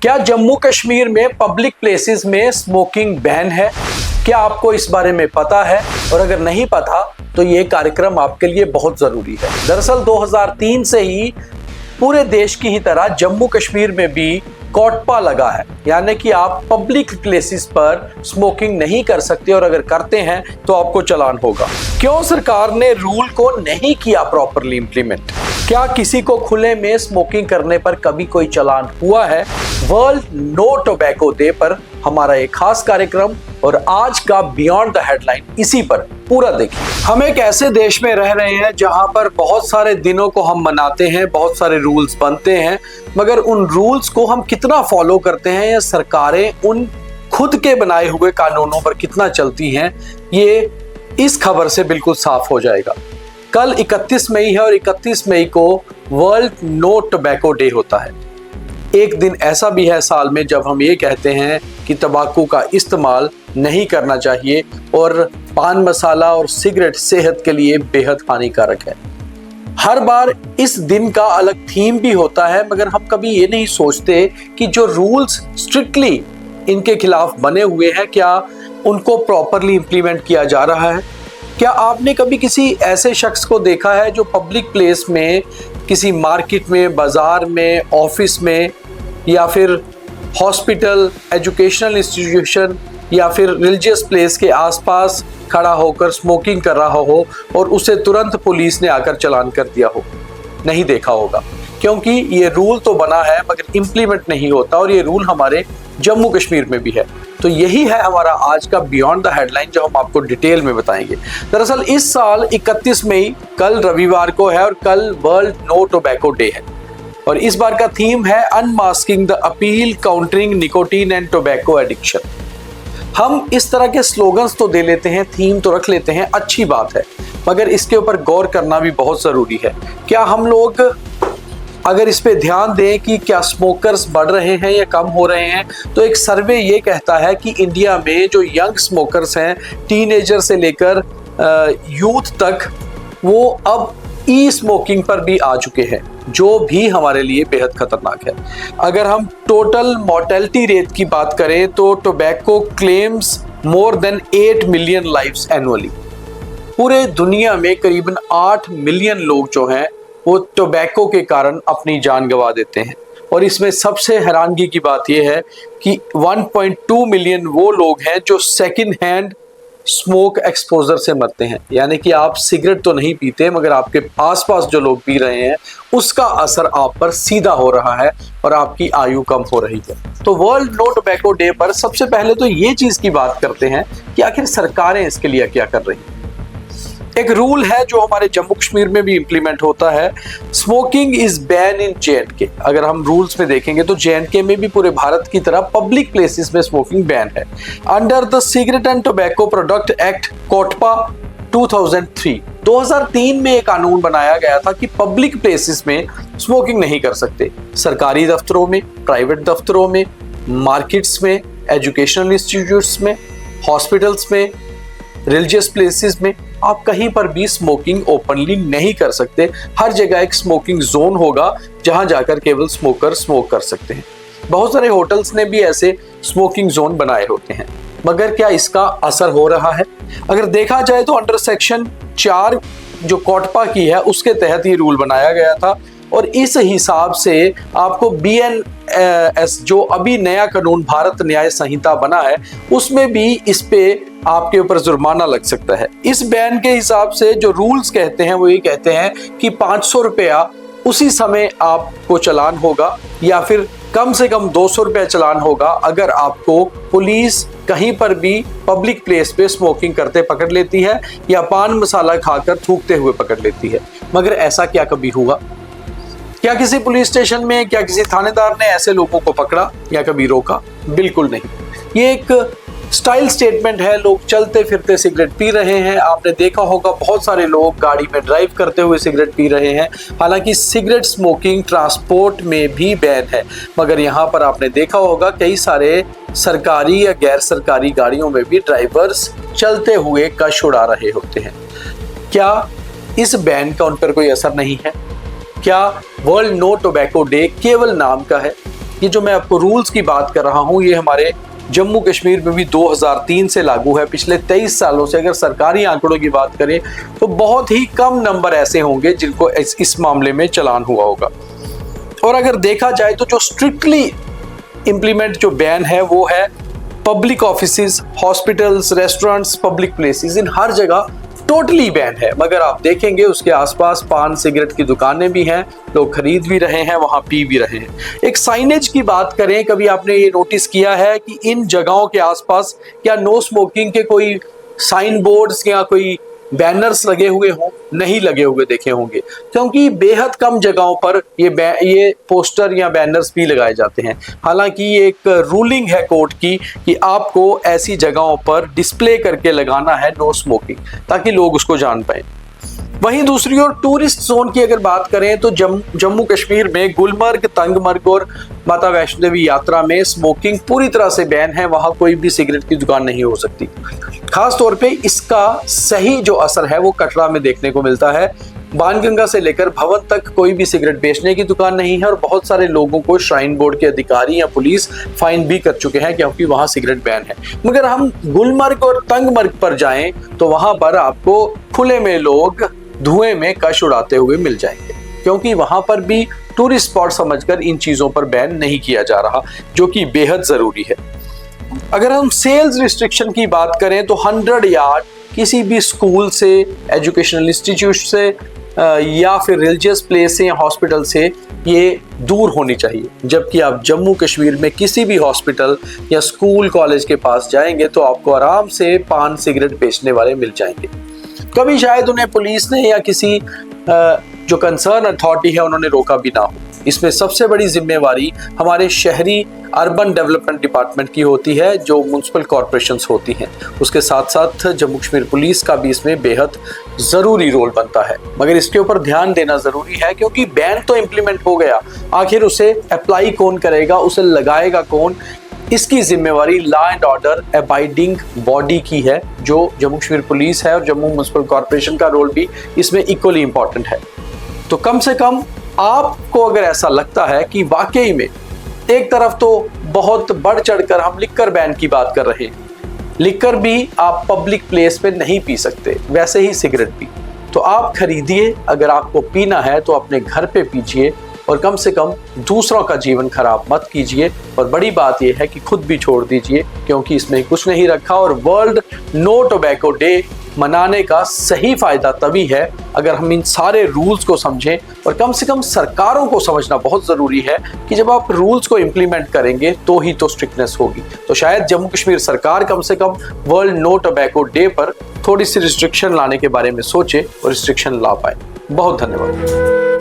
क्या जम्मू कश्मीर में public places में स्मोकिंग बैन है? क्या आपको इस बारे में पता है? और अगर नहीं पता तो ये कार्यक्रम आपके लिए बहुत जरूरी है। दरअसल 2003 से ही पूरे देश की ही तरह जम्मू कश्मीर में भी कोटपा लगा है, यानी कि आप पब्लिक प्लेसेस पर स्मोकिंग नहीं कर सकते और अगर करते हैं तो आपको चालान होगा। क्यों सरकार ने रूल को नहीं किया प्रॉपरली इंप्लीमेंट? क्या किसी को खुले में स्मोकिंग करने पर कभी कोई चालान हुआ है? वर्ल्ड नो टोबैको डे पर हमारा एक खास कार्यक्रम और आज का बियॉन्ड द हेडलाइन इसी पर पूरा देखिए। हम एक ऐसे देश में रह रहे हैं जहां पर बहुत सारे दिनों को हम मनाते हैं, बहुत सारे रूल्स बनते हैं, मगर उन रूल्स को हम कितना फॉलो करते हैं या सरकारें उन खुद के बनाए हुए कानूनों पर कितना चलती हैं, ये इस खबर से बिल्कुल साफ हो जाएगा। कल 31 मई है और 31 मई को वर्ल्ड नो टोबैको डे होता है। एक दिन ऐसा भी है साल में जब हम ये कहते हैं कि तंबाकू का इस्तेमाल नहीं करना चाहिए और पान मसाला और सिगरेट सेहत के लिए बेहद हानिकारक है। हर बार इस दिन का अलग थीम भी होता है, मगर हम कभी ये नहीं सोचते कि जो रूल्स स्ट्रिक्टली इनके खिलाफ बने हुए हैं क्या उनको प्रॉपरली इंप्लीमेंट किया जा रहा है। क्या आपने कभी किसी ऐसे शख्स को देखा है जो पब्लिक प्लेस में, किसी मार्केट में, बाजार में, ऑफिस में या फिर हॉस्पिटल, एजुकेशनल इंस्टीट्यूशन या फिर रिलीजियस प्लेस के आसपास खड़ा होकर स्मोकिंग कर रहा हो और उसे तुरंत पुलिस ने आकर चालान कर दिया हो? नहीं देखा होगा, क्योंकि ये रूल तो बना है मगर इम्प्लीमेंट नहीं होता और ये रूल हमारे जम्मू कश्मीर में भी है। तो यही है हमारा आज का बियॉन्ड द हेडलाइन जो हम आपको डिटेल में बताएंगे। दरअसल इस साल 31 मई कल रविवार को है और कल वर्ल्ड नो टोबैको डे है और इस बार का थीम है unmasking the appeal countering nicotine and tobacco addiction. हम इस तरह के स्लोगन्स तो दे लेते हैं, थीम तो रख लेते हैं, अच्छी बात है, मगर इसके ऊपर गौर करना भी बहुत ज़रूरी है। क्या हम लोग अगर इस पे ध्यान दें कि क्या स्मोकर्स बढ़ रहे हैं या कम हो रहे हैं, तो एक सर्वे ये कहता है कि इंडिया में जो यंग स्मोकर्स हैं, टीनेजर से लेकर यूथ तक, वो अब ई स्मोकिंग पर भी आ चुके हैं, जो भी हमारे लिए बेहद खतरनाक है। अगर हम टोटल मोर्टेलिटी रेट की बात करें तो tobacco claims more than 8 million lives annually. पूरे दुनिया में करीबन 8 मिलियन लोग जो हैं वो टोबैको के कारण अपनी जान गंवा देते हैं और इसमें सबसे हैरानगी की बात यह है कि 1.2 मिलियन वो लोग हैं जो सेकंड हैंड स्मोक एक्सपोजर से मरते हैं, यानी कि आप सिगरेट तो नहीं पीते मगर आपके आसपास जो लोग पी रहे हैं उसका असर आप पर सीधा हो रहा है और आपकी आयु कम हो रही है। तो वर्ल्ड नो टोबैको डे पर सबसे पहले तो ये चीज की बात करते हैं कि आखिर सरकारें इसके लिए क्या कर रही हैं। एक रूल है जो हमारे जम्मू कश्मीर में भी इंप्लीमेंट होता है, smoking is ban in JNK। अगर हम रूल्स में देखेंगे तो JNK में भी पूरे भारत की तरह पब्लिक प्लेसेस में स्मोकिंग बैन है। Under the cigarette and tobacco product act COTPA 2003 में एक कानून बनाया गया था कि पब्लिक प्लेसेस में स्मोकिंग नहीं कर सकते। सरकारी दफ्तरों में, प्राइवेट दफ्तरों में, मार्केट्स में, एजुकेशनल इंस्टीट्यूट्स में, हॉस्पिटल्स में, रिलीजियस प्लेसेस में आप कहीं पर भी स्मोकिंग ओपनली नहीं कर सकते। हर जगह एक स्मोकिंग जोन होगा जहां जाकर केवल स्मोकर स्मोक कर सकते हैं। बहुत सारे होटल्स ने भी ऐसे स्मोकिंग जोन बनाए होते हैं, मगर क्या इसका असर हो रहा है? अगर देखा जाए तो अंडर सेक्शन 4 जो कोटपा की है उसके तहत ये रूल बनाया गया था और इस हिसाब से आपको BNS जो अभी नया कानून भारत न्याय संहिता बना है उसमें भी इस पे आपके ऊपर जुर्माना लग सकता है। इस बैन के हिसाब से जो रूल्स कहते हैं वो ये कहते हैं कि 500 रुपया उसी समय आपको चालान होगा या फिर कम से कम 200 रुपया चालान होगा अगर आपको पुलिस कहीं पर भी पब्लिक प्लेस पे स्मोकिंग करते पकड़ लेती है या पान मसाला खाकर थूकते हुए पकड़ लेती है। मगर ऐसा क्या कभी हुआ? क्या किसी पुलिस स्टेशन में, क्या किसी थानेदार ने ऐसे लोगों को पकड़ा या कभी रोका? बिल्कुल नहीं। ये एक स्टाइल स्टेटमेंट है। लोग चलते फिरते सिगरेट पी रहे हैं। आपने देखा होगा बहुत सारे लोग गाड़ी में ड्राइव करते हुए सिगरेट पी रहे हैं। हालांकि सिगरेट स्मोकिंग ट्रांसपोर्ट में भी बैन है, मगर यहाँ पर आपने देखा होगा कई सारे सरकारी या गैर सरकारी गाड़ियों में भी ड्राइवर्स चलते हुए कश उड़ा रहे होते हैं। क्या इस बैन का उन पर कोई असर नहीं है? क्या वर्ल्ड नो टोबैको डे केवल नाम का है? ये जो मैं आपको रूल्स की बात कर रहा हूँ, ये हमारे जम्मू कश्मीर में भी 2003 से लागू है। पिछले 23 सालों से अगर सरकारी आंकड़ों की बात करें तो बहुत ही कम नंबर ऐसे होंगे जिनको इस मामले में चालान हुआ होगा। और अगर देखा जाए तो जो स्ट्रिक्टली इंप्लीमेंट जो बैन है वो है public offices, hospitals, restaurants, public places, इन हर जगह टोटली बैन है। मगर आप देखेंगे उसके आसपास पान सिगरेट की दुकानें भी हैं, लोग खरीद भी रहे हैं, वहां पी भी रहे हैं। एक साइनेज की बात करें, कभी आपने ये नोटिस किया है कि इन जगहों के आसपास क्या नो स्मोकिंग के कोई साइन बोर्ड्स या कोई बैनर्स लगे हुए हों? नहीं लगे हुए देखे होंगे, क्योंकि बेहद कम जगहों पर ये पोस्टर या बैनर्स भी लगाए जाते हैं। हालांकि ये एक रूलिंग है कोर्ट की कि आपको ऐसी जगहों पर डिस्प्ले करके लगाना है नो स्मोकिंग, ताकि लोग उसको जान पाए। वहीं दूसरी ओर टूरिस्ट जोन की अगर बात करें तो जम्मू कश्मीर में गुलमर्ग, तंगमर्ग और माता वैष्णो देवी यात्रा में स्मोकिंग पूरी तरह से बैन है। वहां कोई भी सिगरेट की दुकान नहीं हो सकती। खास तौर पे इसका सही जो असर है वो कटरा में देखने को मिलता है। बाणगंगा से लेकर भवन तक कोई भी सिगरेट बेचने की दुकान नहीं है और बहुत सारे लोगों को श्राइन बोर्ड के अधिकारी या पुलिस फाइन भी कर चुके हैं क्योंकि वहां सिगरेट बैन है। मगर हम गुलमर्ग और तंगमर्ग पर जाएं तो वहां पर आपको खुले में लोग धुएं में कश उड़ाते हुए मिल जाएंगे, क्योंकि वहां पर भी टूरिस्ट स्पॉट समझकर इन चीजों पर बैन नहीं किया जा रहा, जो कि बेहद जरूरी है। अगर हम सेल्स रिस्ट्रिक्शन की बात करें तो 100 यार्ड किसी भी स्कूल से, एजुकेशनल इंस्टीट्यूट से या फिर रिलीजियस प्लेस से या हॉस्पिटल से ये दूर होनी चाहिए। जबकि आप जम्मू कश्मीर में किसी भी हॉस्पिटल या स्कूल, कॉलेज के पास जाएंगे तो आपको आराम से पान सिगरेट बेचने वाले मिल जाएंगे। कभी शायद उन्हें पुलिस ने या किसी जो कंसर्न अथॉरिटी है उन्होंने रोका भी ना हो। इसमें सबसे बड़ी जिम्मेवारी हमारे शहरी अर्बन डेवलपमेंट डिपार्टमेंट की होती है, जो म्युनिसिपल कॉरपोरेशंस होती हैं। उसके साथ साथ जम्मू कश्मीर पुलिस का भी इसमें बेहद ज़रूरी रोल बनता है। मगर इसके ऊपर ध्यान देना ज़रूरी है, क्योंकि बैन तो इम्प्लीमेंट हो गया, आखिर उसे अप्लाई कौन करेगा, उसे लगाएगा कौन, इसकी जिम्मेवारी law and order abiding body की है, जो जम्मू कश्मीर पुलिस है। और जम्मू म्युनिसिपल कॉरपोरेशन का रोल भी इसमें इक्वली इंपॉर्टेंट है। तो कम से कम आपको अगर ऐसा लगता है कि वाकई में एक तरफ तो बहुत बढ़ चढ़कर हम लिक्कर बैन की बात कर रहे हैं, लिक्कर भी आप पब्लिक प्लेस पे नहीं पी सकते, वैसे ही सिगरेट भी, तो आप खरीदिए। अगर आपको पीना है तो अपने घर पे पीजिए और कम से कम दूसरों का जीवन खराब मत कीजिए। और बड़ी बात यह है कि खुद भी छोड़ दीजिए, क्योंकि इसमें कुछ नहीं रखा। और वर्ल्ड नो टोबैको डे मनाने का सही फायदा तभी है अगर हम इन सारे रूल्स को समझें। और कम से कम सरकारों को समझना बहुत ज़रूरी है कि जब आप रूल्स को इम्प्लीमेंट करेंगे तो ही तो स्ट्रिक्टनेस होगी। तो शायद जम्मू कश्मीर सरकार कम से कम वर्ल्ड नो टोबैको डे पर थोड़ी सी रिस्ट्रिक्शन लाने के बारे में सोचे और रिस्ट्रिक्शन ला पाए। बहुत धन्यवाद।